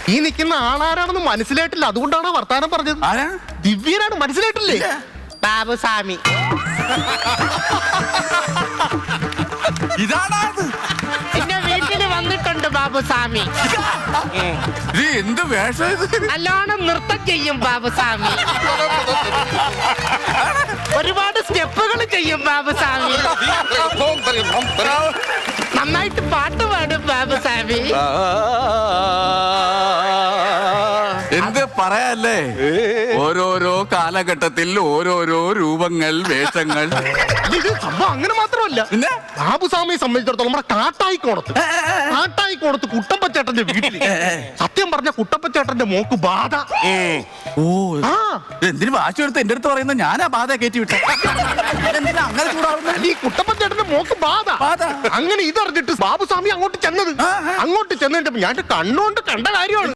ഈ നിൽക്കുന്ന ആളാരാണെന്ന് മനസ്സിലായിട്ടില്ല, അതുകൊണ്ടാണ് വർത്താനം പറഞ്ഞത്. ആരാ? ദിവ്യനാണ്, മനസ്സിലായിട്ടില്ലേ? ബാബുസ്വാമി. ഇതാണോ അത്? എന്റെ വീട്ടില് വന്നിട്ടുണ്ട് ബാബുസ്വാമി. ഇത് എന്ത് വേഷം ഇത്? നല്ലോണം നൃത്തം ചെയ്യും ബാബുസ്വാമി. ഒരുപാട് സ്റ്റെപ്പുകൾ ചെയ്യും ബാബുസ്വാമി. നന്നായിട്ട് പാട്ട് പാടും ബാബുസ്വാമി. എന്ത് പറയാല്ലേ, ഓരോരോ കാലഘട്ടത്തിൽ ഓരോരോ രൂപങ്ങൾ, വേഷങ്ങൾ. ഇത് സംഭവം അങ്ങനെ മാത്രമല്ല. പിന്നെ ബാബുസ്വാമിയെ സംബന്ധിച്ചിടത്തോളം നമ്മുടെ കാട്ടായിക്കോണത്ത് കുട്ടപ്പച്ചേട്ടന്റെ വീട്ടില് സത്യം പറഞ്ഞ കുട്ടപ്പച്ചേട്ടന്റെ മോക്ക് ബാധ. ഓ, ആ എന്തിനു വാശി എടുത്ത് എന്റെ അടുത്ത് പറയുന്നത്? ഞാനാ ബാധ കയറ്റി വിട്ട. എന്തിനാ അങ്ങനെ ചൂടാവുന്നത്? ഈ കുട്ടപ്പച്ചേട്ടന്റെ മോക്ക് ബാധ. അങ്ങനെ ഇതറിഞ്ഞിട്ട് ബാബുസ്വാമി അങ്ങോട്ട് ചെന്നത്. അങ്ങോട്ട് ചെന്നിട്ട് ഞാൻ കണ്ണുകൊണ്ട് കണ്ട കാര്യമാണ്.